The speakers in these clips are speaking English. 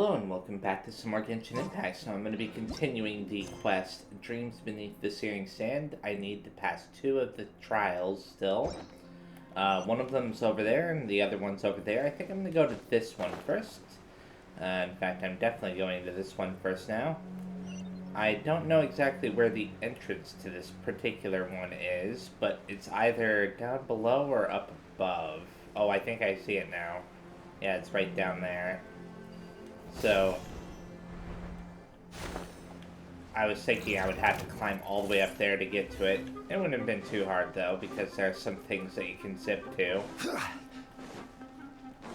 Hello and welcome back to some more Genshin Impact. So I'm going to be continuing the quest, Dreams Beneath the Searing Sand. I need to pass 2 of the trials still. One of them's over there and the other one's over there. I think I'm going to go to this one first. In fact, I'm definitely going to this one first now. I don't know exactly where the entrance to this particular one is, but it's either down below or up above. Oh, I think I see it now. Yeah, it's right down there. So, I was thinking I would have to climb all the way up there to get to it. It wouldn't have been too hard, though, because there are some things that you can zip to.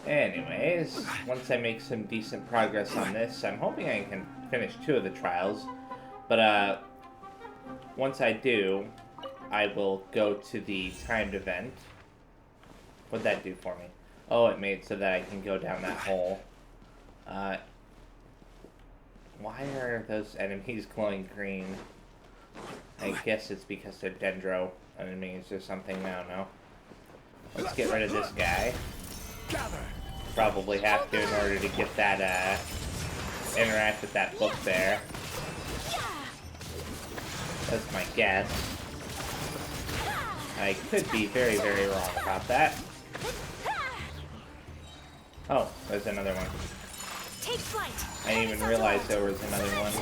Anyways, once I make some decent progress on this, I'm hoping I can finish 2 of the trials. But, once I do, I will go to the timed event. What'd that do for me? Oh, it made so that I can go down that hole. Why are those enemies glowing green? I guess it's because they're dendro enemies or something, I don't know. Let's get rid of this guy. Probably have to in order to get that, interact with that book there. That's my guess. I could be very, very wrong about that. Oh, there's another one. Take flight. I didn't even realize there was another one.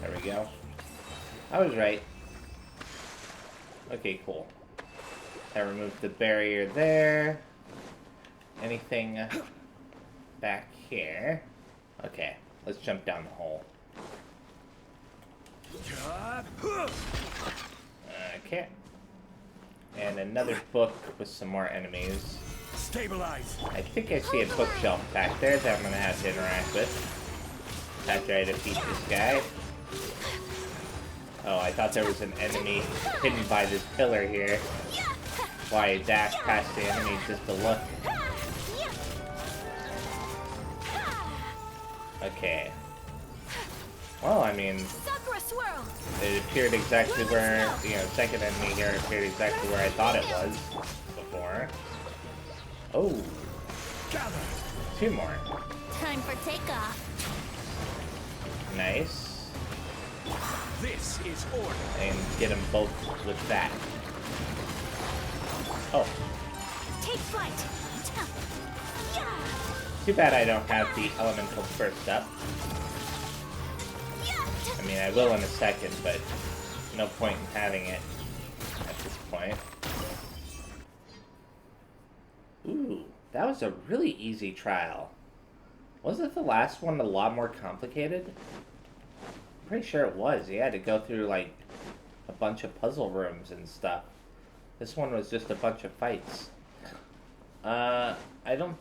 There we go. I was right. Okay, cool. I removed the barrier there. Anything back here? Okay, let's jump down the hole. Okay. And another book with some more enemies. Stabilize. I think I see a bookshelf back there that I'm gonna have to interact with after I defeat this guy. Oh, I thought there was an enemy hidden by this pillar here. Why I dashed past the enemy just to look. Okay. Well, I mean, it appeared exactly where, second enemy here appeared exactly where I thought it was before. Oh, 2 more. Time for takeoff. Nice. This is order. And get them both with that. Oh. Take flight. Too bad I don't have the elemental first up. I mean, I will in a second, but no point in having it at this point. Ooh, that was a really easy trial. Wasn't the last one a lot more complicated? I'm pretty sure it was. You had to go through, like, a bunch of puzzle rooms and stuff. This one was just a bunch of fights. I don't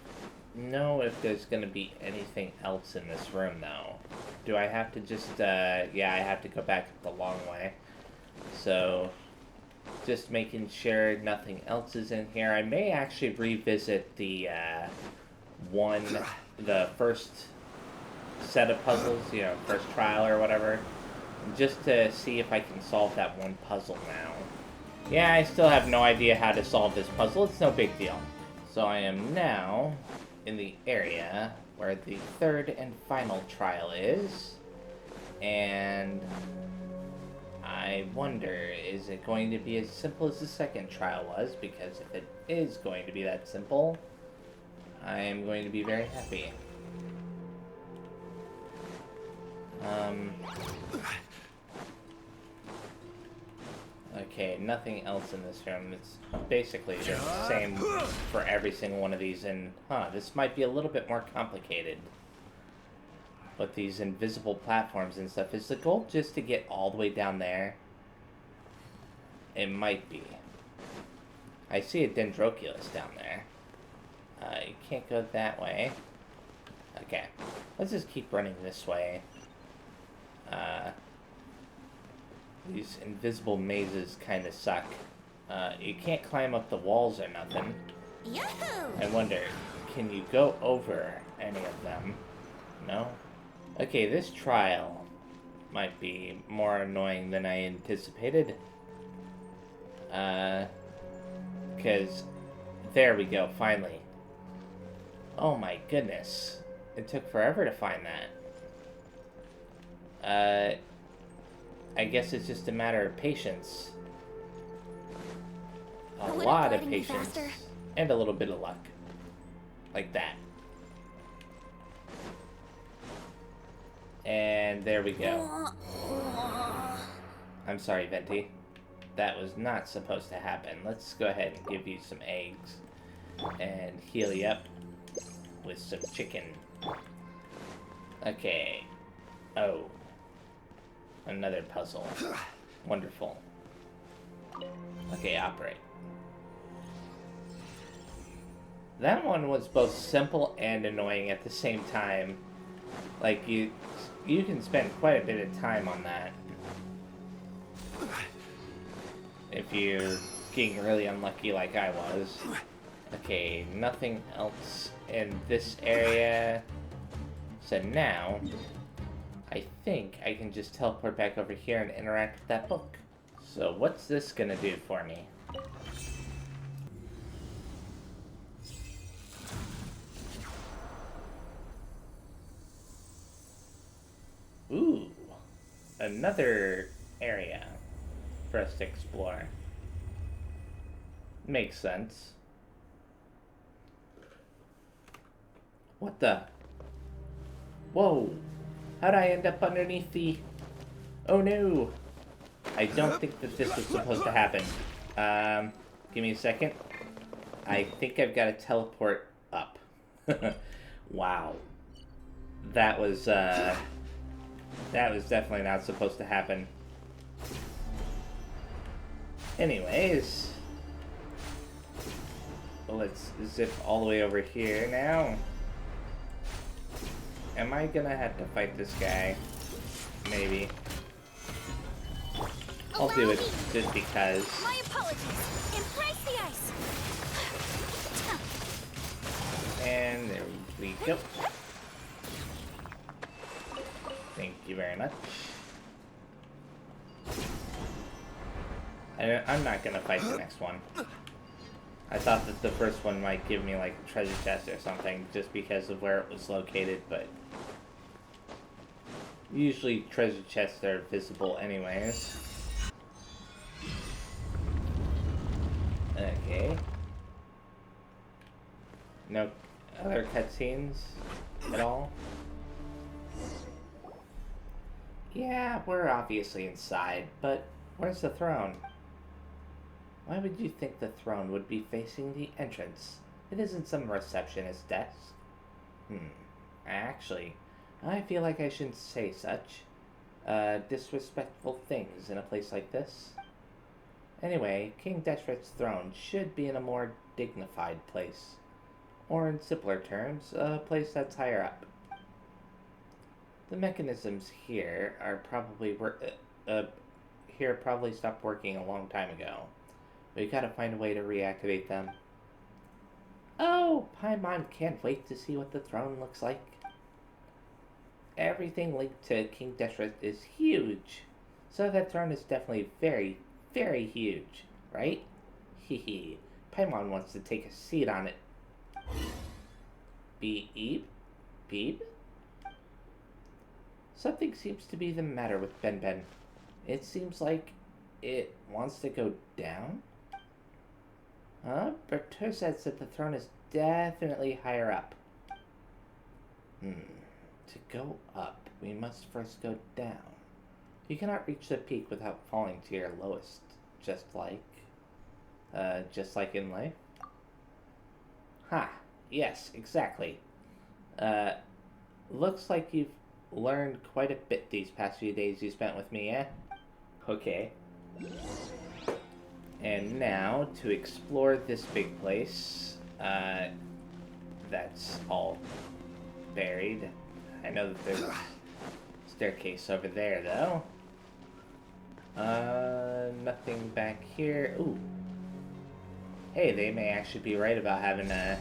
know if there's gonna be anything else in this room, though. Do I have to just, yeah, I have to go back the long way. So, just making sure nothing else is in here. I may actually revisit the, the first set of puzzles, first trial or whatever, just to see if I can solve that one puzzle now. Yeah, I still have no idea how to solve this puzzle. It's no big deal. So I am now in the area where the 3rd and final trial is, and I wonder, is it going to be as simple as the 2nd trial was? Because if it is going to be that simple, I am going to be very happy. Okay, nothing else in this room. It's basically the same for every single one of these, and, this might be a little bit more complicated. But these invisible platforms and stuff, is the goal just to get all the way down there? It might be. I see a Dendroculus down there. You can't go that way. Okay, let's just keep running this way. These invisible mazes kind of suck. You can't climb up the walls or nothing. Yahoo! I wonder, can you go over any of them? No? Okay, this trial might be more annoying than I anticipated. Because there we go, finally. Oh my goodness. It took forever to find that. I guess it's just a matter of patience. A Would lot of upgrading be patience. faster? And a little bit of luck. Like that. And there we go. I'm sorry, Venti. That was not supposed to happen. Let's go ahead and give you some eggs. And heal you up with some chicken. Okay. Oh. Another puzzle. Wonderful. Okay, operate. That one was both simple and annoying at the same time. Like, you can spend quite a bit of time on that. If you're getting really unlucky like I was. Okay, nothing else in this area. So now, I think I can just teleport back over here and interact with that book. So what's this gonna do for me? Ooh, another area for us to explore. Makes sense. What the? Whoa! How'd I end up underneath the... Oh no! I don't think that this was supposed to happen. Give me a second. I think I've got to teleport up. Wow. That was definitely not supposed to happen. Anyways. Let's zip all the way over here now. Am I gonna have to fight this guy? Maybe. I'll do it just because. My apologies. Embrace the ice. And there we go. Thank you very much. I'm not gonna fight the next one. I thought that the first one might give me like a treasure chest or something just because of where it was located, but usually treasure chests are visible anyways. Okay. No other cutscenes at all? Yeah, we're obviously inside, but where's the throne? Why would you think the throne would be facing the entrance? It isn't some receptionist's desk. Actually, I feel like I shouldn't say such disrespectful things in a place like this. Anyway, King Deshret's throne should be in a more dignified place. Or in simpler terms, a place that's higher up. The mechanisms here are probably probably stopped working a long time ago. We gotta find a way to reactivate them. Oh, Paimon can't wait to see what the throne looks like. Everything linked to King Deshret is huge. So that throne is definitely very, very huge, right? Hehe. Paimon wants to take a seat on it. Beep? Beep? Something seems to be the matter with Ben Ben. It seems like it wants to go down? Huh? Bertuzad said the throne is definitely higher up. To go up, we must first go down. You cannot reach the peak without falling to your lowest, just like in life. Ha! Yes, exactly. Looks like you've learned quite a bit these past few days you spent with me, eh? Okay. And now, to explore this big place, that's all buried. I know that there's a staircase over there, though. Nothing back here. Ooh. Hey, they may actually be right about having to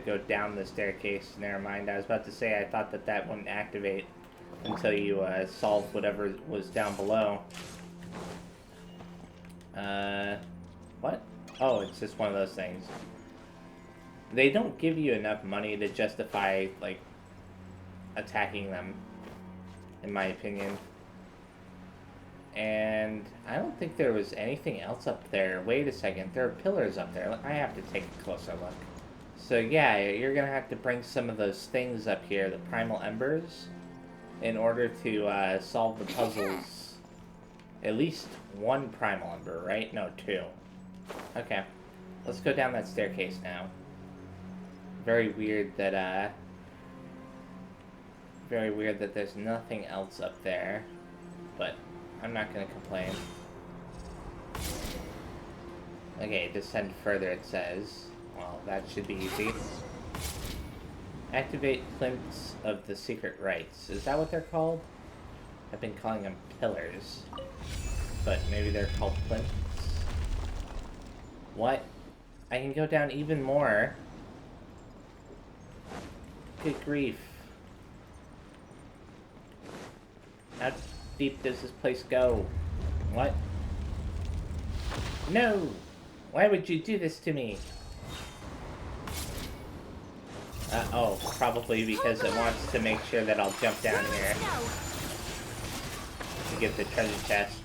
go down the staircase. Never mind, I was about to say I thought that wouldn't activate until you solved whatever was down below. What? Oh, it's just one of those things. They don't give you enough money to justify, like, attacking them, in my opinion. And I don't think there was anything else up there. Wait a second, there are pillars up there. I have to take a closer look. So yeah, you're gonna have to bring some of those things up here, the primal embers, in order to solve the puzzles. At least one primal ember, right? No, two. Okay, let's go down that staircase now. Very weird that there's nothing else up there, but I'm not gonna complain. Okay, descend further, it says. Well, that should be easy. Activate plinths of the secret rites. Is that what they're called? I've been calling them pillars, but maybe they're called plinths. What? I can go down even more. Good grief. How deep does this place go? What? No! Why would you do this to me? Oh, probably because it wants to make sure that I'll jump down here to get the treasure chest.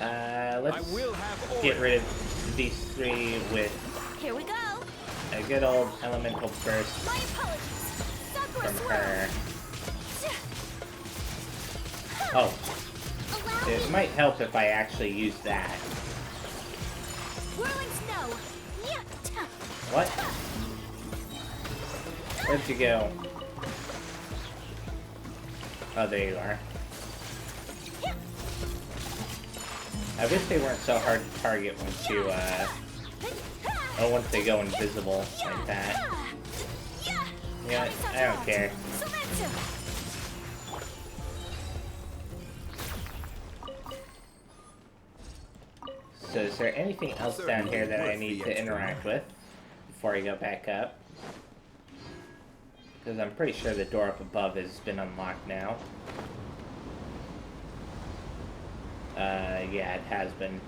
Let's get rid of these three with Here we go. a good old elemental burst My apologies. from her. Oh, Allow it me. might help if I actually use that. Whirling snow. Yeah. What? Where'd you go? Oh, there you are. I wish they weren't so hard to target once you, once they go invisible like that. Yeah, I don't care. So is there anything else down here that I need to interact with before I go back up? Because I'm pretty sure the door up above has been unlocked now. Yeah, it has been.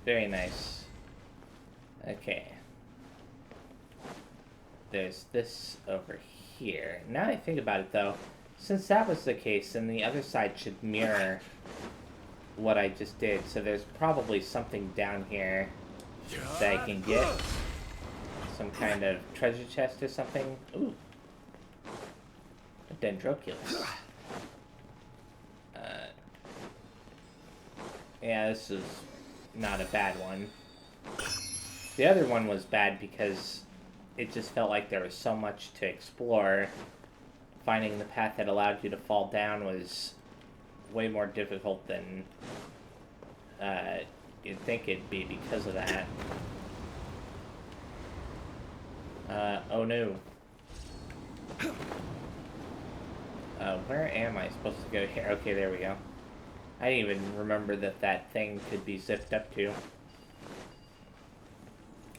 Very nice. Okay. There's this over here. Now I think about it though, since that was the case, then the other side should mirror what I just did. So there's probably something down here that I can get. Some kind of treasure chest or something. Ooh. A Dendroculus. Yeah, this is not a bad one. The other one was bad because it just felt like there was so much to explore. Finding the path that allowed you to fall down was way more difficult than you'd think it'd be because of that. Oh no. Where am I supposed to go here? Okay, there we go. I didn't even remember that that thing could be zipped up to.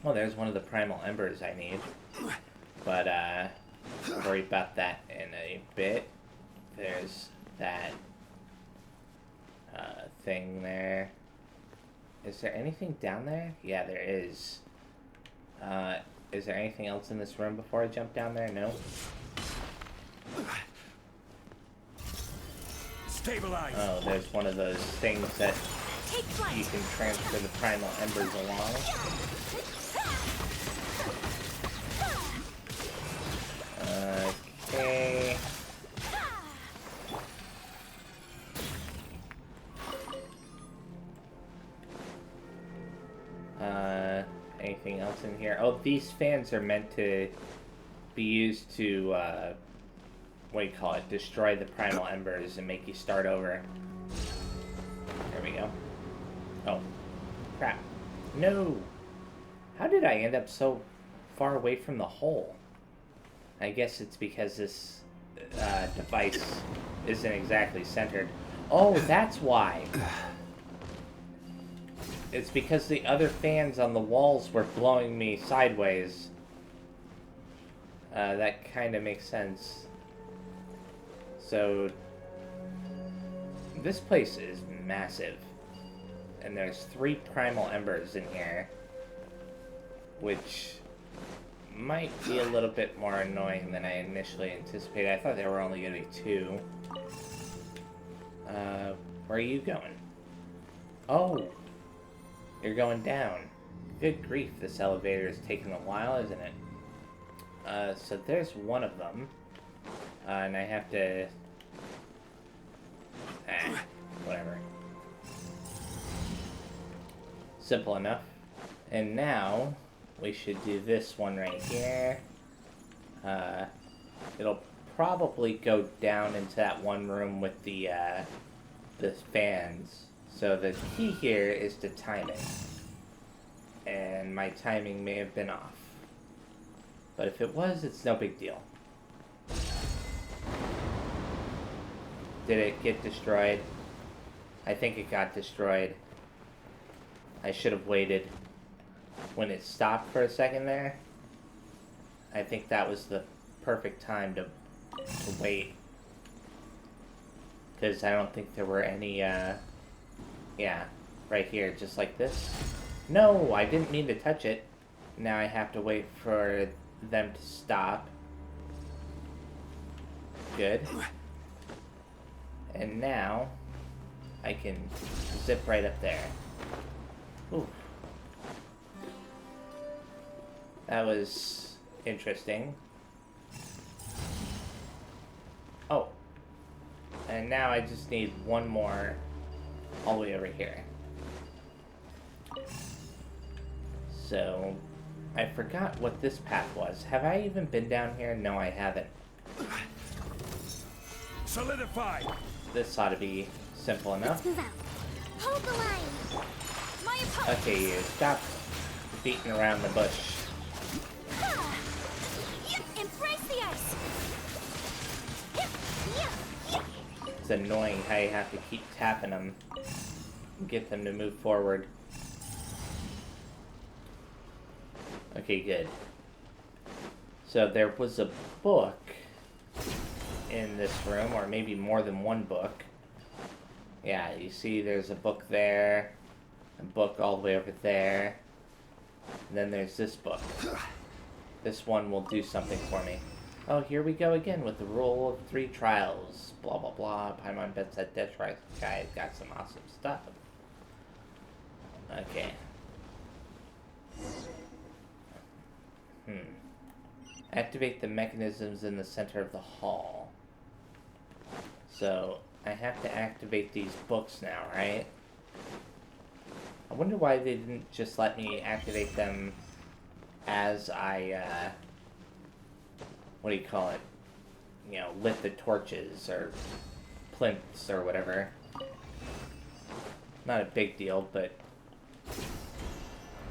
Well, there's one of the primal embers I need. But, I'll worry about that in a bit. There's that, thing there. Is there anything down there? Yeah, there is. Is there anything else in this room before I jump down there? No? Stabilize. Oh, there's one of those things that you can transfer the primal embers along. Okay. Anything else in here? Oh, these fans are meant to be used to, what do you call it? Destroy the primal embers and make you start over. There we go. Oh. Crap. No! How did I end up so far away from the hole? I guess it's because this device isn't exactly centered. Oh, that's why! It's because the other fans on the walls were blowing me sideways. That kind of makes sense. So, this place is massive. and there's 3 primal embers in here, which might be a little bit more annoying than I initially anticipated. I thought there were only going to be 2. Where are you going? Oh, you're going down. Good grief, this elevator is taking a while, isn't it? So there's one of them. And I have to... whatever. Simple enough. And now, we should do this one right here. It'll probably go down into that one room with the fans. So the key here is to time it. And my timing may have been off. But if it was, it's no big deal. Did it get destroyed? I think it got destroyed. I should have waited. When it stopped for a second there, I think that was the perfect time to wait. Because I don't think there were any, yeah, right here, just like this. No, I didn't mean to touch it. Now I have to wait for them to stop. Good. And now, I can zip right up there. Ooh. That was interesting. Oh. And now I just need one more all the way over here. So, I forgot what this path was. Have I even been down here? No, I haven't. Solidify! This ought to be simple enough. Let's move out. Hold the line. My opponent. Okay, you stop beating around the bush. Embrace the ice. It's annoying how you have to keep tapping them and get them to move forward. Okay, good. So there was a book in this room, or maybe more than one book. Yeah, you see there's a book there, a book all the way over there, and then there's this book. This one will do something for me. Oh, here we go again with the rule of 3 trials. Blah, blah, blah. Paimon bets that Death Rise guy got some awesome stuff. Okay. Activate the mechanisms in the center of the hall. So, I have to activate these books now, right? I wonder why they didn't just let me activate them as I, what do you call it? You know, lit the torches, or plinths, or whatever. Not a big deal, but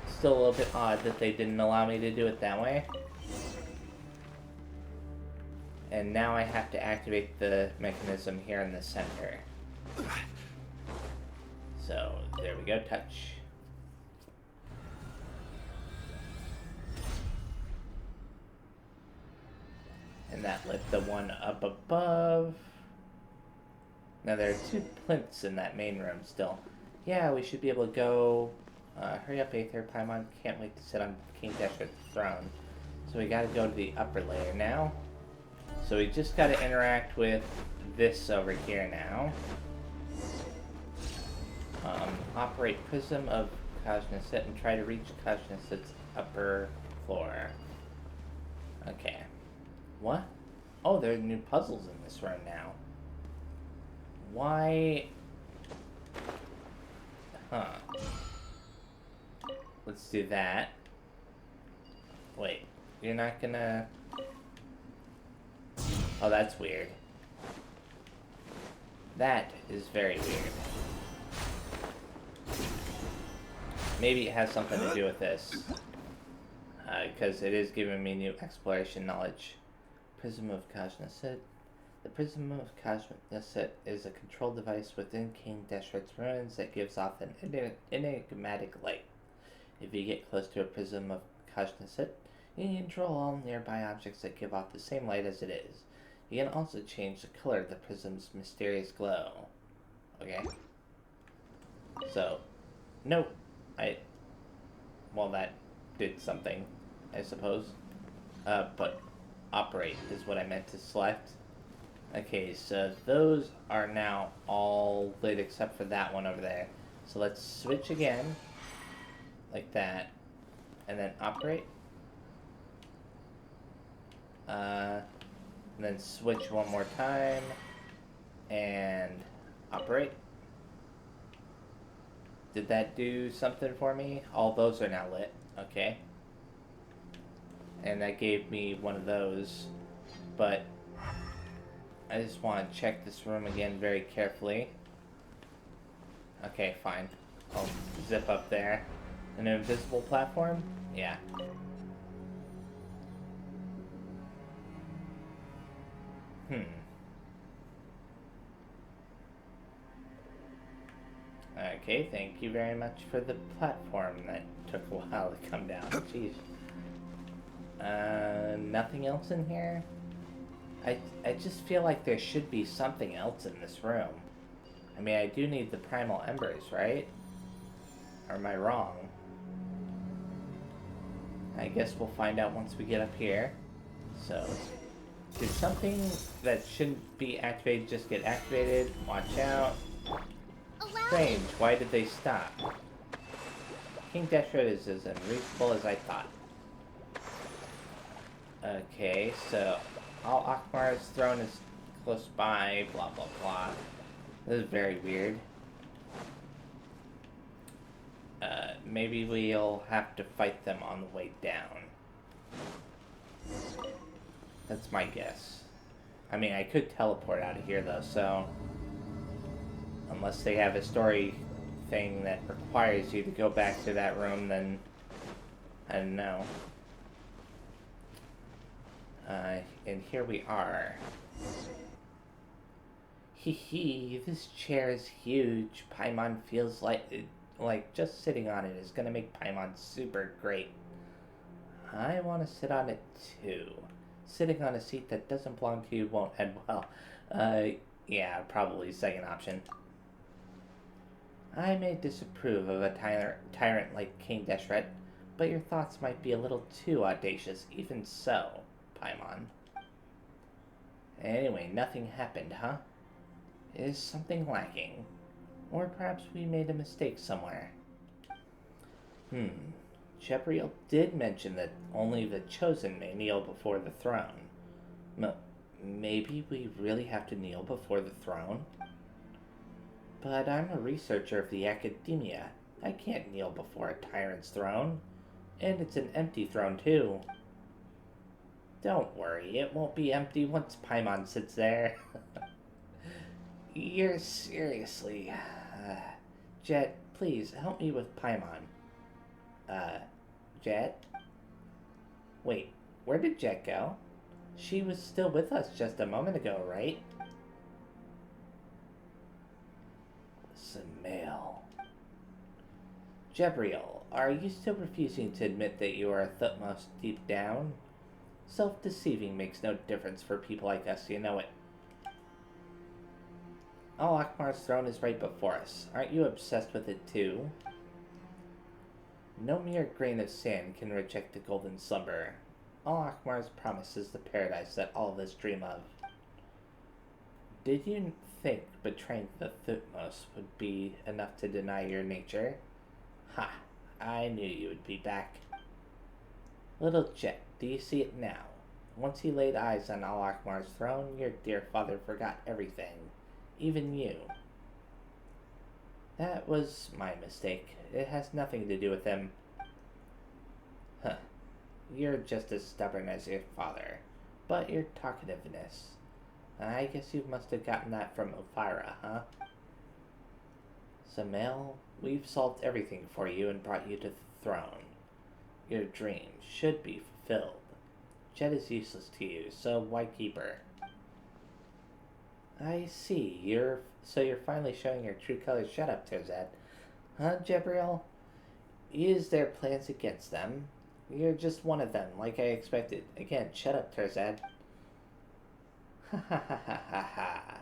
still a little bit odd that they didn't allow me to do it that way. And now I have to activate the mechanism here in the center. So, there we go, touch. And that lit the one up above. Now there are 2 plinths in that main room still. Yeah, we should be able to go. Hurry up, Aether. Paimon can't wait to sit on King Desher's throne. So we gotta go to the upper layer now. So we just gotta interact with this over here now. Operate Prism of Cognoscent and try to reach Cognoscent's upper floor. Okay. What? Oh, there are new puzzles in this room now. Why? Huh. Let's do that. Wait, you're not gonna... Oh, that's weird. That is very weird. Maybe it has something to do with this. Because it is giving me new exploration knowledge. Prism of Cognoscent. The Prism of Cognoscent is a control device within King Desher's ruins that gives off an enigmatic light. If you get close to a Prism of Cognoscent, you can control all nearby objects that give off the same light as it is. You can also change the color of the prism's mysterious glow. Okay. So, No. I... Well, that did something, I suppose. But operate is what I meant to select. Okay, so those are now all lit except for that one over there. So let's switch again. Like that. And then operate. And then switch one more time. And operate. Did that do something for me? All those are now lit. Okay. And that gave me one of those. But I just want to check this room again very carefully. Okay, fine. I'll zip up there. An invisible platform? Yeah. Okay, thank you very much for the platform that took a while to come down. Jeez. Nothing else in here? I just feel like there should be something else in this room. I mean, I do need the primal embers, right? Or am I wrong? I guess we'll find out once we get up here. So, did something that shouldn't be activated just get activated? Watch out. Strange, why did they stop? King Deshret is as unreachable as I thought. Okay, so Al Akmar's throne is close by, blah blah blah. This is very weird. Maybe we'll have to fight them on the way down. That's my guess. I mean, I could teleport out of here though, so... Unless they have a story thing that requires you to go back to that room, then... I don't know. And here we are. Hee, this chair is huge. Paimon feels like just sitting on it is gonna make Paimon super great. I want to sit on it too. Sitting on a seat that doesn't belong to you won't end well. Yeah, probably second option. I may disapprove of a tyrant like King Deshret, but your thoughts might be a little too audacious, even so, Paimon. Anyway, nothing happened, huh? Is something lacking? Or perhaps we made a mistake somewhere. Jebriel did mention that only the chosen may kneel before the throne. Maybe we really have to kneel before the throne? But I'm a researcher of the academia. I can't kneel before a tyrant's throne. And it's an empty throne, too. Don't worry, it won't be empty once Paimon sits there. You're seriously... Jet, please, help me with Paimon. Jet? Wait, where did Jet go? She was still with us just a moment ago, right? Samael. Jebriel, are you still refusing to admit that you are Thutmose deep down? Self-deceiving makes no difference for people like us, you know it. Al Akmar's throne is right before us. Aren't you obsessed with it too? No mere grain of sand can reject the golden slumber. Al Akmar's promise is the paradise that all of us dream of. Did you think betraying the Thutmose would be enough to deny your nature? Ha! I knew you would be back. Little Jet, do you see it now? Once he laid eyes on Al Akmar's throne, your dear father forgot everything. Even you. That was my mistake. It has nothing to do with him. Huh. You're just as stubborn as your father. But your talkativeness. I guess you must have gotten that from Ophira, huh? Samael, we've solved everything for you and brought you to the throne. Your dream should be fulfilled. Jet is useless to you, so why keep her? I see. You're finally showing your true colors. Shut up, Terzad. Huh, Jebriel? Use their plans against them. You're just one of them, like I expected. Again, shut up, Terzad. Ha ha ha ha ha ha.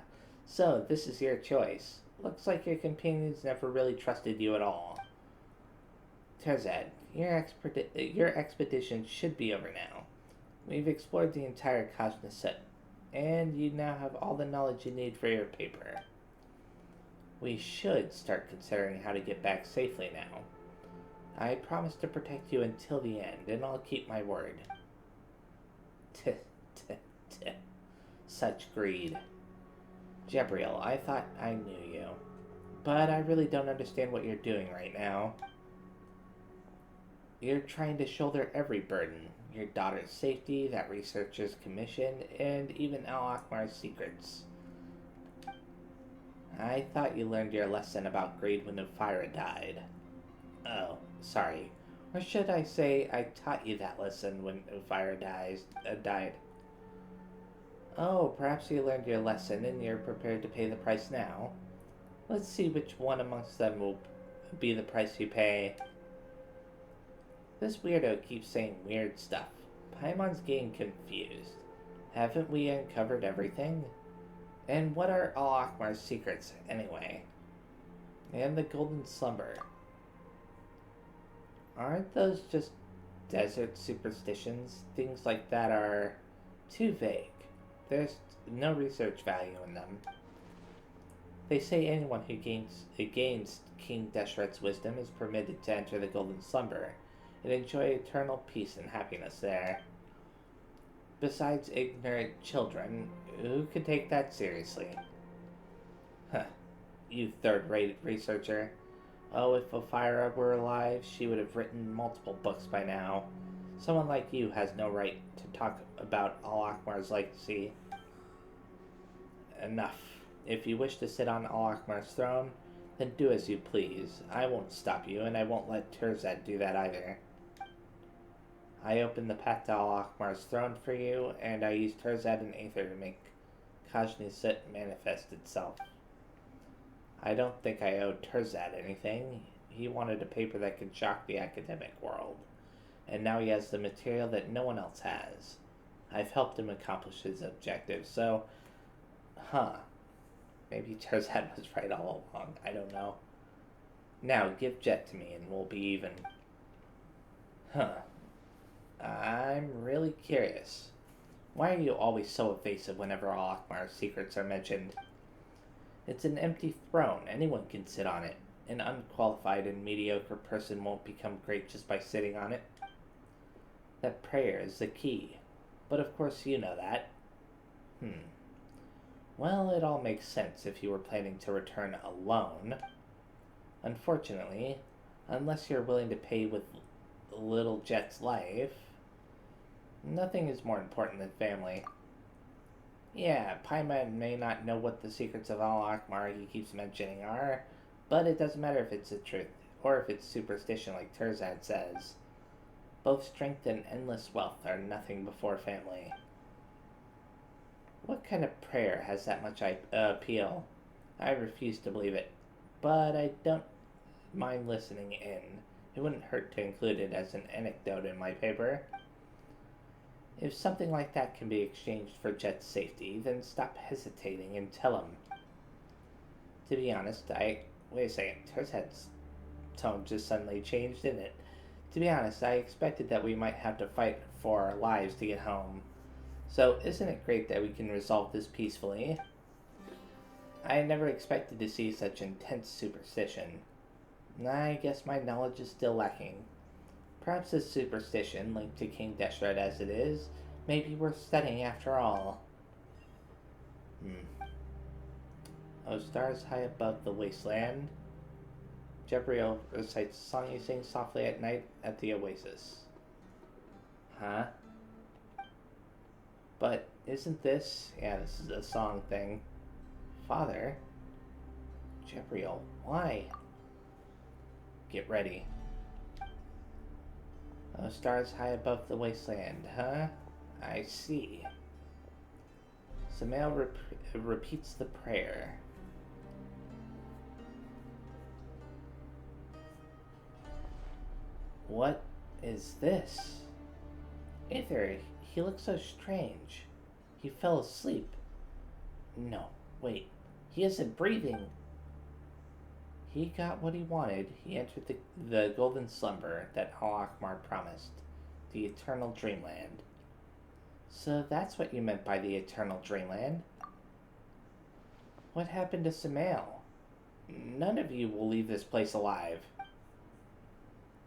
So, this is your choice. Looks like your companions never really trusted you at all. Tarzad, your expedition should be over now. We've explored the entire Cosmoset, and you now have all the knowledge you need for your paper. We should start considering how to get back safely now. I promise to protect you until the end, and I'll keep my word. Tch, tch, tch. Such greed. Gabriel, I thought I knew you, but I really don't understand what you're doing right now. You're trying to shoulder every burden. Your daughter's safety, that researcher's commission, and even Al Akmar's secrets. I thought you learned your lesson about greed when Ufira died. Oh, sorry. Or should I say I taught you that lesson when Ufira died. Oh, perhaps you learned your lesson and you're prepared to pay the price now. Let's see which one amongst them will be the price you pay. This weirdo keeps saying weird stuff. Paimon's getting confused. Haven't we uncovered everything? And what are Al Akmar's secrets, anyway? And the Golden Slumber. Aren't those just desert superstitions? Things like that are too vague. There's no research value in them. They say anyone who gains King Deshret's wisdom is permitted to enter the Golden Slumber and enjoy eternal peace and happiness there. Besides ignorant children, who could take that seriously? Huh. You third-rate researcher. Oh, if Ufira were alive, she would have written multiple books by now. Someone like you has no right to talk about Al Akmar's legacy. Enough. If you wish to sit on Al Akmar's throne, then do as you please. I won't stop you, and I won't let Tarzad do that either. I opened the path to Al Akmar's throne for you, and I used Tarzad and Aether to make Kajniset manifest itself. I don't think I owed Tarzad anything. He wanted a paper that could shock the academic world, and now he has the material that no one else has. I've helped him accomplish his objective, so... Maybe Tarzad was right all along. I don't know. Now, give Jet to me and we'll be even. I'm really curious. Why are you always so evasive whenever Al Akmar's secrets are mentioned? It's an empty throne. Anyone can sit on it. An unqualified and mediocre person won't become great just by sitting on it. That prayer is the key. But of course you know that. Well, it all makes sense if you were planning to return alone. Unfortunately, unless you're willing to pay with little Jet's life, nothing is more important than family. Yeah, Paimon may not know what the secrets of Al Akmar he keeps mentioning are, but it doesn't matter if it's the truth, or if it's superstition like Tarzad says. Both strength and endless wealth are nothing before family. What kind of prayer has that much appeal? I refuse to believe it, but I don't mind listening in. It wouldn't hurt to include it as an anecdote in my paper. If something like that can be exchanged for Jet's safety, then stop hesitating and tell him. To be honest, wait a second, Tarzad's tone just suddenly changed, didn't it? To be honest, I expected that we might have to fight for our lives to get home. So, isn't it great that we can resolve this peacefully? I never expected to see such intense superstition. I guess my knowledge is still lacking. Perhaps this superstition, linked to King Deshret as it is, may be worth studying after all. Oh, stars high above the wasteland. Gabriel recites a song you sing softly at night at the oasis. Huh? But isn't this... Yeah, this is a song thing. Father? Gabriel, why? Get ready. Oh, stars high above the wasteland, huh? I see. Samael repeats the prayer. What is this? Aether, he looks so strange. He fell asleep. No, wait. He isn't breathing. He got what he wanted. He entered the golden slumber that Al-Akmar promised. The eternal dreamland. So that's what you meant by the eternal dreamland. What happened to Samael? None of you will leave this place alive.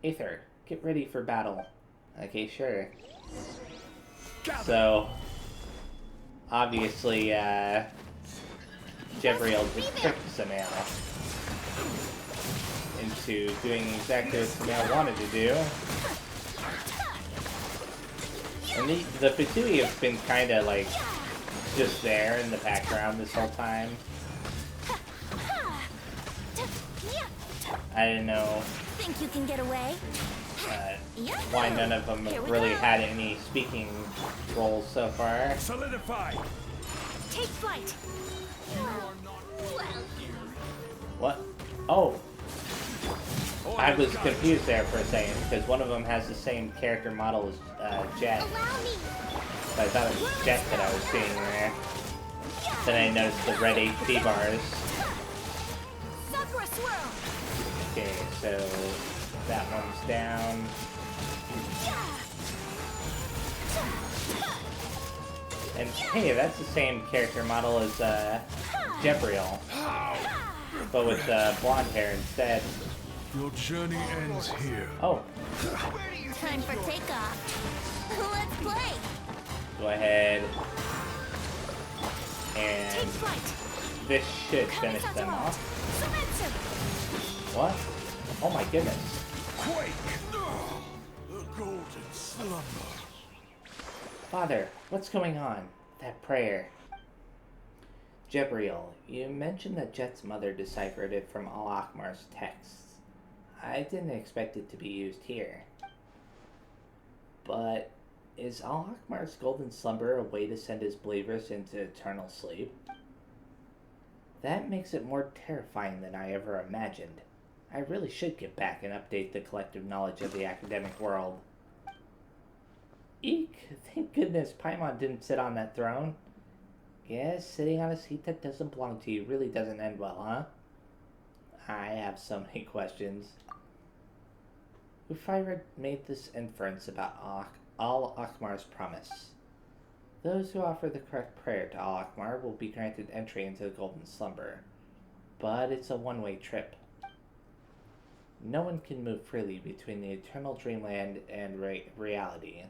Aether, get ready for battle. Okay, sure. So, obviously, Jebriel just tricked Samael into doing exactly what Samael wanted to do. And the Fatui have been kind of like just there in the background this whole time. I didn't know Think you can get away? why none of them have really had any speaking roles so far. Solidify. Take flight. What? Oh, I was confused there for a second because one of them has the same character model as Jet. Allow me. So I thought it was Jet that I was seeing there. Then I noticed the red HP bars. Sakura swirl. Okay, so that one's down. And hey, that's the same character model as Jebriel, but with blonde hair instead. Your journey ends here. Oh, Time for takeoff. Let's play. go ahead. Take And flight. this should finish them off. Submitsu. What? Oh my goodness. Quake. The golden slumber. Father, what's going on? That prayer. Jebriel, you mentioned that Jet's mother deciphered it from Al-Akmar's texts. I didn't expect it to be used here. But is Al-Akmar's golden slumber a way to send his believers into eternal sleep? That makes it more terrifying than I ever imagined. I really should get back and update the collective knowledge of the academic world. Eek! Thank goodness Paimon didn't sit on that throne. Yes, sitting on a seat that doesn't belong to you really doesn't end well, huh? I have so many questions. Ufira made this inference about Al-Akmar's promise. Those who offer the correct prayer to Al-Akmar will be granted entry into the Golden Slumber. But it's a one-way trip. No one can move freely between the Eternal Dreamland and reality.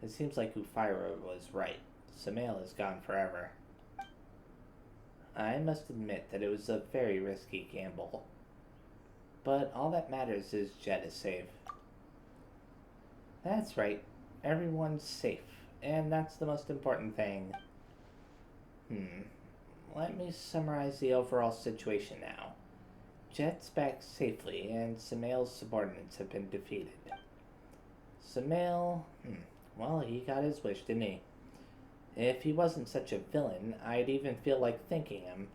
It seems like Ufira was right. Samael is gone forever. I must admit that it was a very risky gamble. But all that matters is Jet is safe. That's right. Everyone's safe. And that's the most important thing. Let me summarize the overall situation now. Jet's back safely, and Samael's subordinates have been defeated. Samael, well, he got his wish, didn't he? If he wasn't such a villain, I'd even feel like thanking him.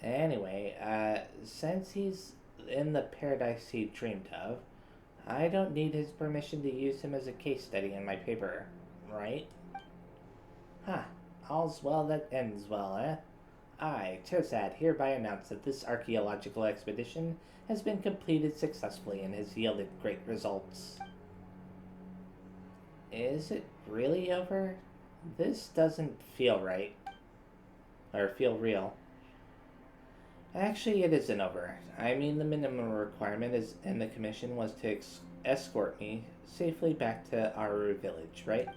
Anyway, since he's in the paradise he dreamed of, I don't need his permission to use him as a case study in my paper, right? All's well that ends well, eh? I, Terzad, hereby announce that this archaeological expedition has been completed successfully and has yielded great results. Is it really over? This doesn't feel right. Or feel real. Actually, it isn't over. I mean, the minimum requirement in the commission was to escort me safely back to Aru village, right?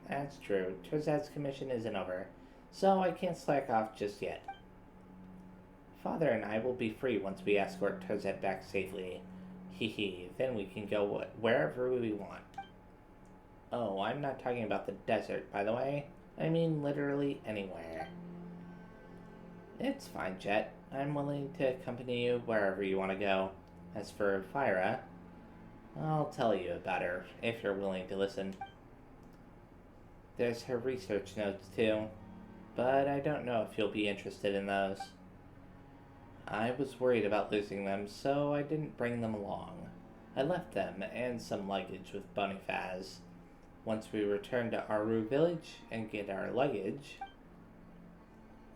That's true. Terzad's commission isn't over, so I can't slack off just yet. Father and I will be free once we escort Terzad back safely. Hee, then we can go wherever we want. Oh, I'm not talking about the desert, by the way. I mean literally anywhere. It's fine, Jet. I'm willing to accompany you wherever you want to go. As for Fyra, I'll tell you about her, if you're willing to listen. There's her research notes, too. But I don't know if you'll be interested in those. I was worried about losing them, so I didn't bring them along. I left them and some luggage with Bonifaz. Once we return to Aru village and get our luggage,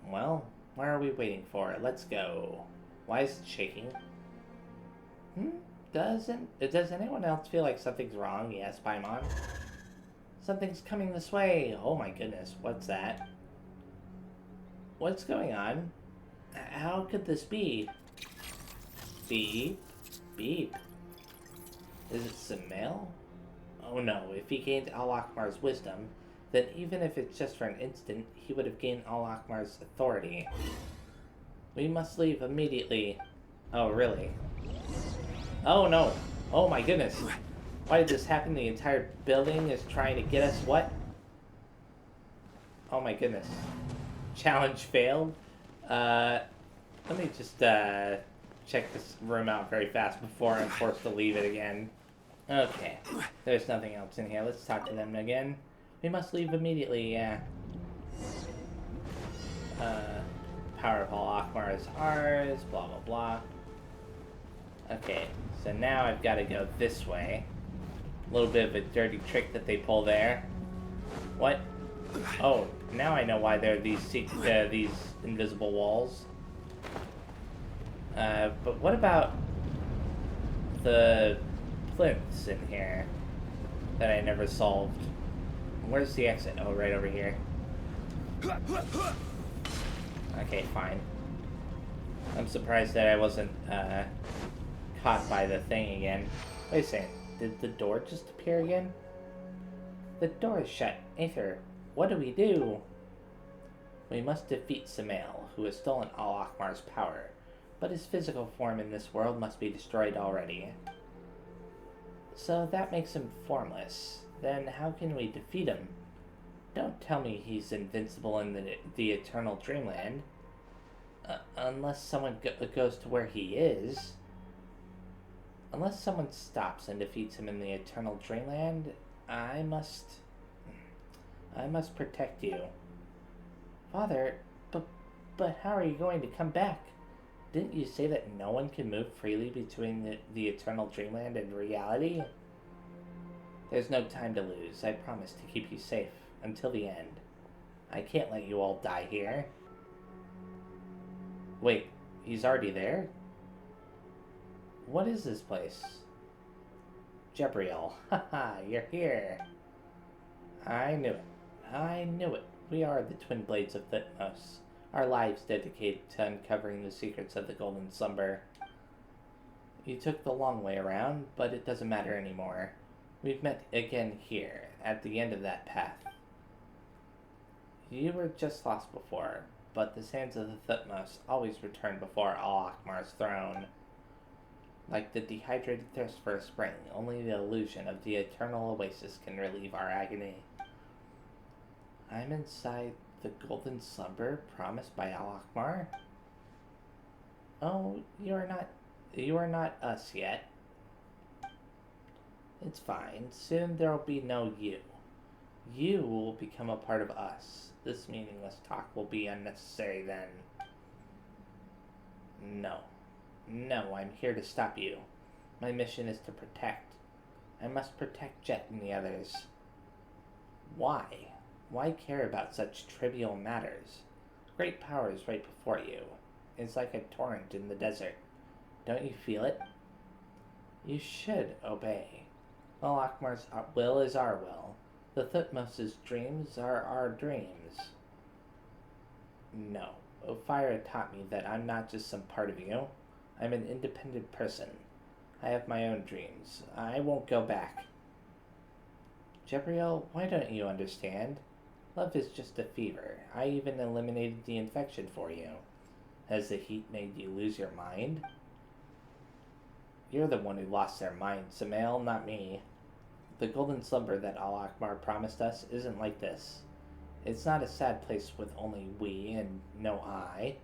well, What are we waiting for? Let's go. Why is it shaking? Does anyone else feel like something's wrong? Yes, Paimon. Something's coming this way. Oh my goodness, what's that? What's going on? How could this be? Beep. Beep. Is it some mail? Oh no, if he gained Al-Akmar's wisdom, then even if it's just for an instant, he would have gained Al-Akmar's authority. We must leave immediately. Oh, really? Oh no! Oh my goodness! Why did this happen? The entire building is trying to get us what? Oh my goodness. Challenge failed? Let me just check this room out very fast before I'm forced to leave it again. Okay. There's nothing else in here. Let's talk to them again. We must leave immediately, yeah. Power of Al-Akmar is ours, blah blah blah. Okay, so now I've got to go this way. A little bit of a dirty trick that they pull there. What? Oh, now I know why there are these invisible walls. But what about the plinths in here that I never solved? Where's the exit? Oh, right over here. Okay, fine. I'm surprised that I wasn't caught by the thing again. Wait a second. Did the door just appear again? The door is shut. Aether, what do we do? We must defeat Samael, who has stolen Al-Akmar's power, but his physical form in this world must be destroyed already. So that makes him formless. Then how can we defeat him? Don't tell me he's invincible in the Eternal Dreamland. Unless someone goes to where he is. Unless someone stops and defeats him in the Eternal Dreamland, I must protect you. Father, but how are you going to come back? Didn't you say that no one can move freely between the Eternal Dreamland and reality? There's no time to lose. I promise to keep you safe until the end. I can't let you all die here. Wait, he's already there? What is this place? Jebriel, haha, you're here. I knew it. I knew it. We are the twin blades of Thutmose, our lives dedicated to uncovering the secrets of the Golden Slumber. You took the long way around, but it doesn't matter anymore. We've met again here, at the end of that path. You were just lost before, but the sands of the Thutmose always return before Al-Akmar's throne. Like the dehydrated thirst for a spring, only the illusion of the eternal oasis can relieve our agony. I'm inside the Golden Slumber promised by Al-Akmar? Oh, you are not us yet. It's fine. Soon there'll be no you. You will become a part of us. This meaningless talk will be unnecessary then. No. No, I'm here to stop you. My mission is to protect. I must protect Jet and the others. Why? Why care about such trivial matters? Great power is right before you. It's like a torrent in the desert. Don't you feel it? You should obey. Al-Akmar's will is our will. The Thutmose's dreams are our dreams. No. Ophira taught me that I'm not just some part of you. I'm an independent person. I have my own dreams. I won't go back. Jebriel, why don't you understand? Love is just a fever. I even eliminated the infection for you. Has the heat made you lose your mind? You're the one who lost their mind, Samael, not me. The golden slumber that Al-Akmar promised us isn't like this. It's not a sad place with only we and no I.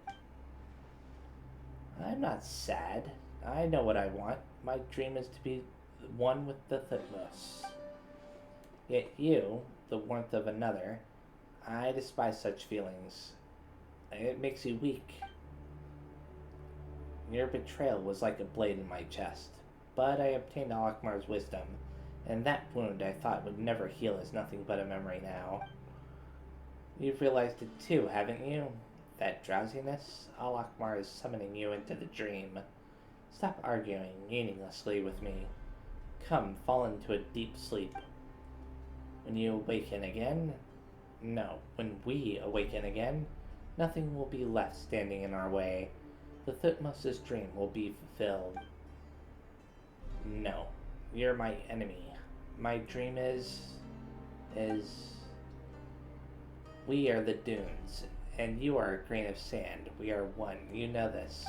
I'm not sad. I know what I want. My dream is to be one with the Thutmose. Yet you, the warmth of another, I despise such feelings. It makes you weak. Your betrayal was like a blade in my chest, but I obtained Al-Akmar's wisdom, and that wound I thought would never heal is nothing but a memory now. You've realized it too, haven't you? that drowsiness? Al-Akmar is summoning you into the dream. Stop arguing meaninglessly with me. Come, fall into a deep sleep. When you awaken again... No, when we awaken again, nothing will be left standing in our way. The Thutmose' dream will be fulfilled. No, you're my enemy. My dream is... We are the dunes, and you are a grain of sand. We are one. You know this.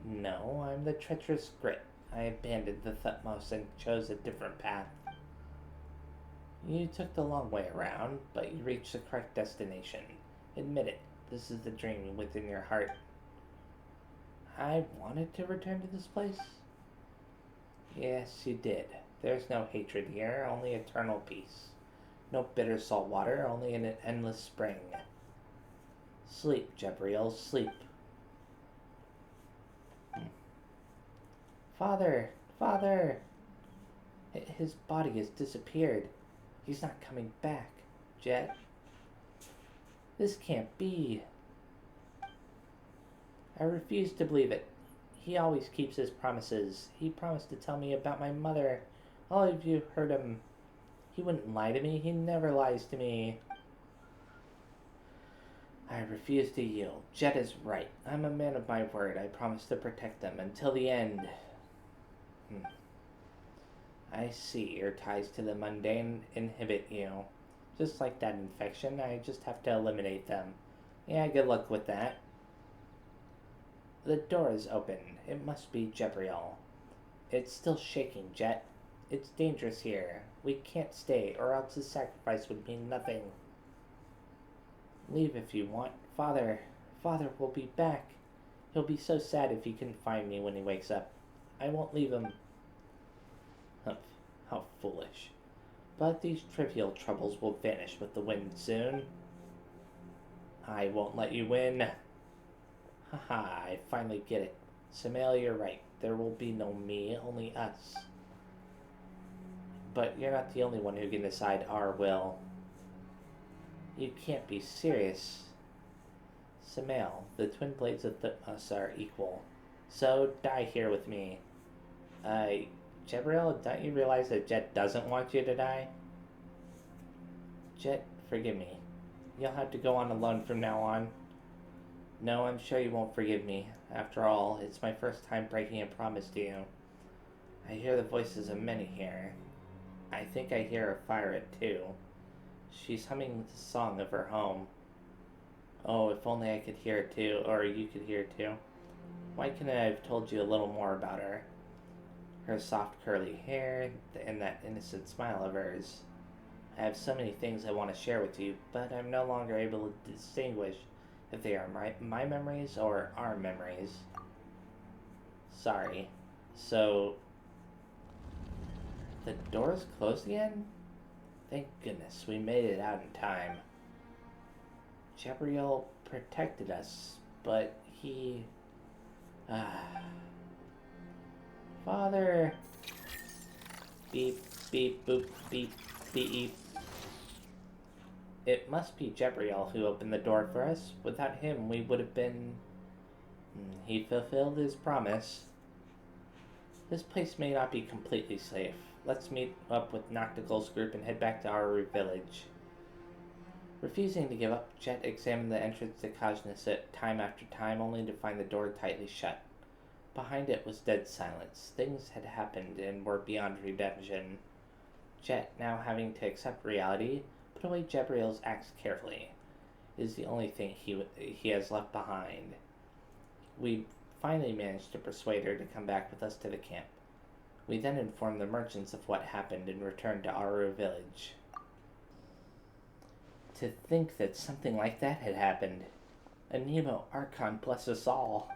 No, I'm the treacherous Grit. I abandoned the Thutmose and chose a different path. You took the long way around, but you reached the correct destination. Admit it. This is the dream within your heart. I wanted to return to this place? Yes, you did. There's no hatred here, only eternal peace. No bitter salt water, only an endless spring. Sleep, Jebriel, sleep. Father! Father! His body has disappeared. He's not coming back, Jet. This can't be. I refuse to believe it. He always keeps his promises. He promised to tell me about my mother. All of you heard him. He wouldn't lie to me. He never lies to me. I refuse to yield. Jet is right. I'm a man of my word. I promise to protect them until the end. I see. Your ties to the mundane inhibit you. Just like that infection, I just have to eliminate them. Yeah, good luck with that. The door is open. It must be Jebriel. It's still shaking, Jet. It's dangerous here. We can't stay, or else his sacrifice would mean nothing. Leave if you want. Father will be back. He'll be so sad if he can find me when he wakes up. I won't leave him. Humph, how foolish. But these trivial troubles will vanish with the wind soon. I won't let you win. Haha, I finally get it. Samael, you're right. There will be no me, only us. But you're not the only one who can decide our will. You can't be serious. Samael, the twin blades of Thutmose are equal. So die here with me. Jebriel, don't you realize that Jet doesn't want you to die? Jet, forgive me. You'll have to go on alone from now on. No, I'm sure you won't forgive me. After all, it's my first time breaking a promise to you. I hear the voices of many here. I think I hear a Fire too. She's humming the song of her home. Oh, if only I could hear it too, or you could hear it too. Why couldn't I have told you a little more about her? Her soft curly hair, and that innocent smile of hers. I have so many things I want to share with you, but I'm no longer able to distinguish if they are my memories or our memories. Sorry. So, the door's closed again? Thank goodness, we made it out in time. Jebriel protected us, but he... Father! Beep, beep, boop, beep, beep. It must be Jebriel who opened the door for us. Without him, we would have been... He fulfilled his promise. This place may not be completely safe. Let's meet up with Noctical's group and head back to our village. Refusing to give up, Jet examined the entrance to Kajnasit time after time, only to find the door tightly shut. Behind it was dead silence. Things had happened and were beyond redemption. Jet, now having to accept reality, put away Jebriel's axe carefully. It is the only thing he has left behind. We finally managed to persuade her to come back with us to the camp. We then informed the merchants of what happened and returned to our village. To think that something like that had happened. A Nemo Archon bless us all.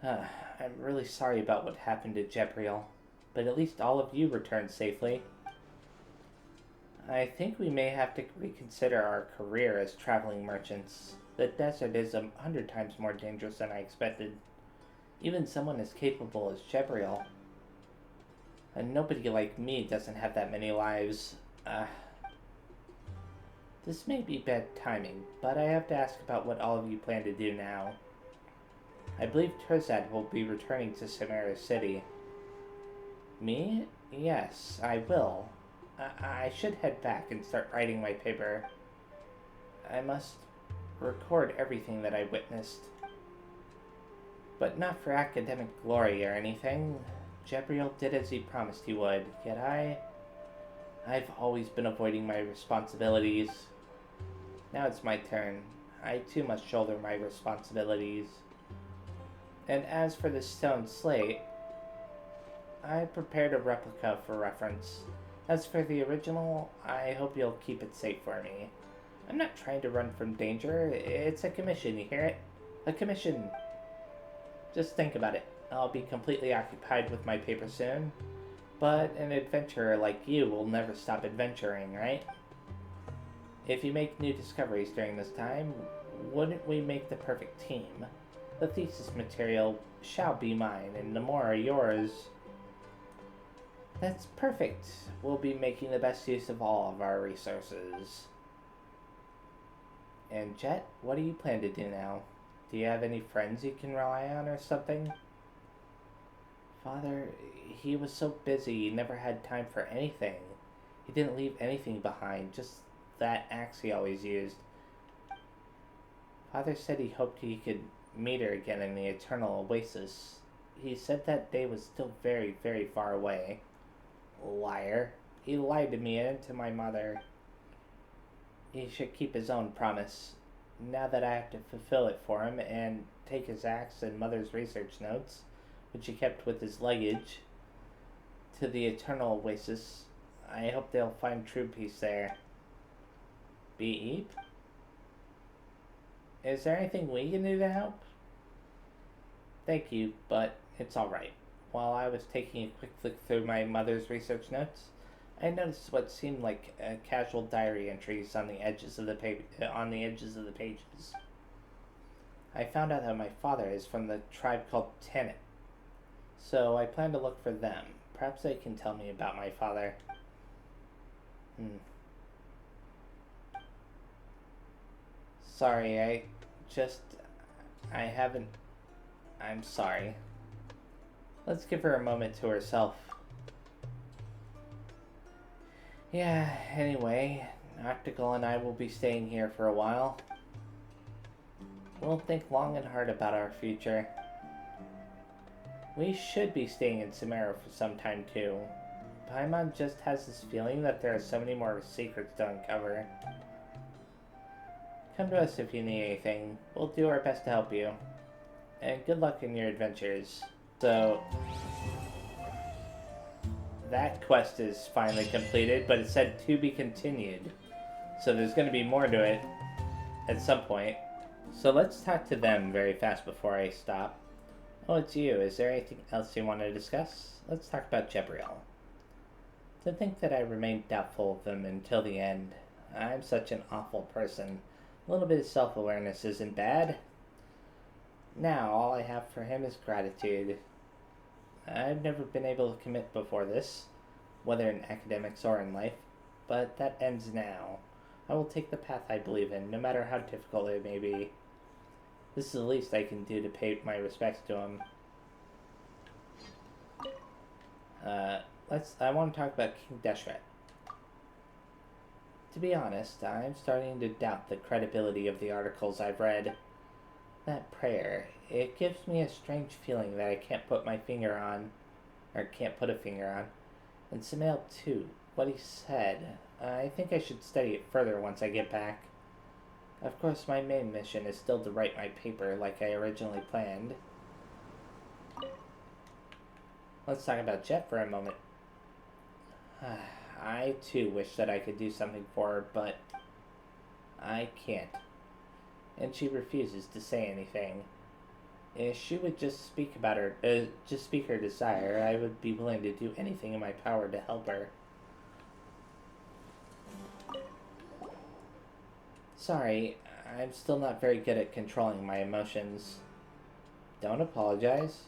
I'm really sorry about what happened to Jebriel, but at least all of you returned safely. I think we may have to reconsider our career as traveling merchants. The desert is 100 times more dangerous than I expected. Even someone as capable as Jebriel. And nobody like me doesn't have that many lives. This may be bad timing, but I have to ask about what all of you plan to do now. I believe Terzad will be returning to Samara City. Me? Yes, I will. I should head back and start writing my paper. I must record everything that I witnessed. But not for academic glory or anything. Gabriel did as he promised he would, yet I've always been avoiding my responsibilities. Now it's my turn. I too must shoulder my responsibilities. And as for the stone slate, I prepared a replica for reference. As for the original, I hope you'll keep it safe for me. I'm not trying to run from danger. It's a commission, you hear it? A commission. Just think about it. I'll be completely occupied with my paper soon. But an adventurer like you will never stop adventuring, right? If you make new discoveries during this time, wouldn't we make the perfect team? The thesis material shall be mine, and the more are yours. That's perfect. We'll be making the best use of all of our resources. And Jet, what do you plan to do now? Do you have any friends you can rely on or something? Father, he was so busy he never had time for anything. He didn't leave anything behind, just that axe he always used. Father said he hoped he could meet her again in the eternal oasis. He said that day was still very, very far away. Liar. He lied to me and to my mother. He should keep his own promise. Now that I have to fulfill it for him and take his axe and mother's research notes, which he kept with his luggage, to the eternal oasis, I hope they'll find true peace there. Beep? Is there anything we can do to help? Thank you, but it's alright. While I was taking a quick flick through my mother's research notes, I noticed what seemed like casual diary entries on the edges of the pages. I found out that my father is from the tribe called Tanit, so I plan to look for them. Perhaps they can tell me about my father. Sorry, I'm sorry. Let's give her a moment to herself. Yeah, anyway, Octacle and I will be staying here for a while. We'll think long and hard about our future. We should be staying in Samara for some time too. Paimon just has this feeling that there are so many more secrets to uncover. Come to us if you need anything. We'll do our best to help you. And good luck in your adventures. So, that quest is finally completed, but it said to be continued. So there's going to be more to it at some point. So let's talk to them very fast before I stop. Oh, it's you. Is there anything else you want to discuss? Let's talk about Gabriel. To think that I remained doubtful of them until the end. I'm such an awful person. A little bit of self-awareness isn't bad. Now, all I have for him is gratitude. I've never been able to commit before this, whether in academics or in life, but that ends now. I will take the path I believe in, no matter how difficult it may be. This is the least I can do to pay my respects to him. I want to talk about King Deshret. To be honest, I'm starting to doubt the credibility of the articles I've read. That prayer, it gives me a strange feeling that I can't put a finger on. And Samael too, what he said, I think I should study it further once I get back. Of course, my main mission is still to write my paper like I originally planned. Let's talk about Jet for a moment. I too wish that I could do something for her, but I can't. And she refuses to say anything. If she would just speak her desire, I would be willing to do anything in my power to help her. Sorry, I'm still not very good at controlling my emotions. Don't apologize.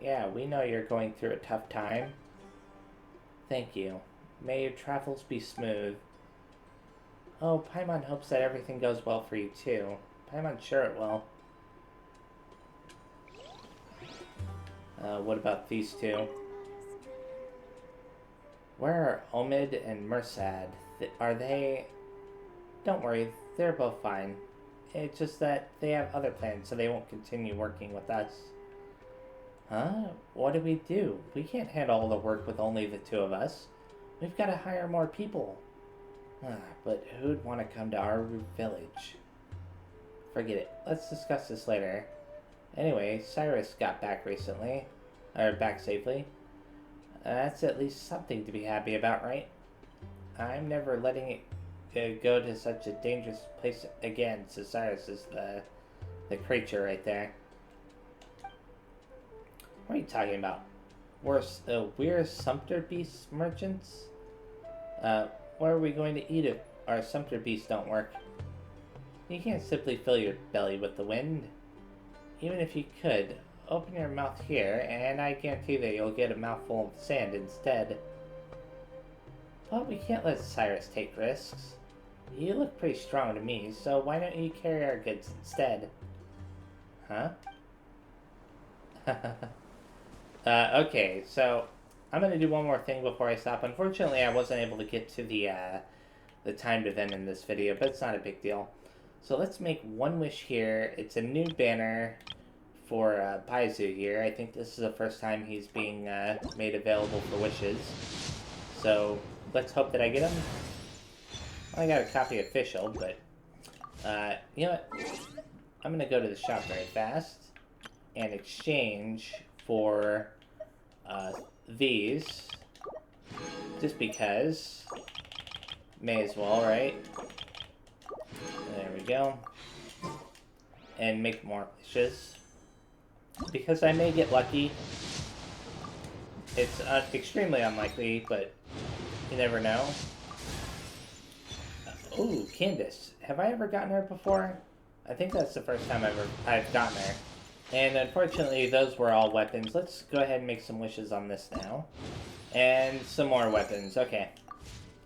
Yeah, we know you're going through a tough time. Thank you. May your travels be smooth. Oh, Paimon hopes that everything goes well for you too. Paimon's sure it will. What about these two? Where are Omid and Mursad? Are they... Don't worry, they're both fine. It's just that they have other plans, so they won't continue working with us. Huh? What do we do? We can't handle all the work with only the two of us. We've got to hire more people. But who'd want to come to our village? Forget it. Let's discuss this later. Anyway, Cyrus got back recently. Or back safely. That's at least something to be happy about, right? I'm never letting it go to such a dangerous place again. So Cyrus is the creature right there. What are you talking about? We're Sumpter Beast merchants? What are we going to eat if our Sumpter Beasts don't work? You can't simply fill your belly with the wind. Even if you could, open your mouth here, and I guarantee that you'll get a mouthful of sand instead. But we can't let Cyrus take risks. You look pretty strong to me, so why don't you carry our goods instead? Huh? Okay, so I'm gonna do one more thing before I stop. Unfortunately, I wasn't able to get to the timed event in this video, but it's not a big deal. So let's make one wish here. It's a new banner for Paizu here. I think this is the first time he's being made available for wishes. So let's hope that I get him. Well, I got a copy official, but you know what? I'm gonna go to the shop very fast and exchange for these, just because. May as well, right? There we go. And make more wishes. Because I may get lucky. It's extremely unlikely, but you never know. Ooh, Candace. Have I ever gotten her before? I think that's the first time I've gotten her. And unfortunately, those were all weapons. Let's go ahead and make some wishes on this now. And some more weapons. Okay.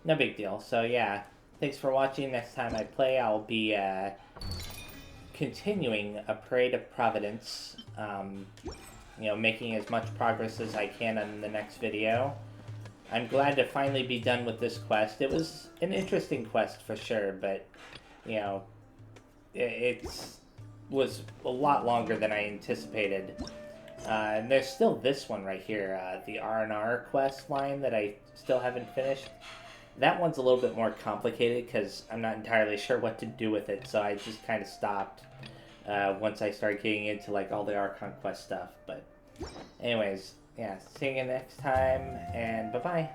No big deal. So yeah, thanks for watching. Next time I play, I'll be continuing a Parade of Providence. You know, making as much progress as I can on the next video. I'm glad to finally be done with this quest. It was an interesting quest for sure, but, you know, it was a lot longer than I anticipated. And there's still this one right here, the R&R quest line that I still haven't finished. That one's a little bit more complicated because I'm not entirely sure what to do with it, so I just kind of stopped once I started getting into like all the Archon quest stuff. But anyways, yeah, see you next time, and bye-bye.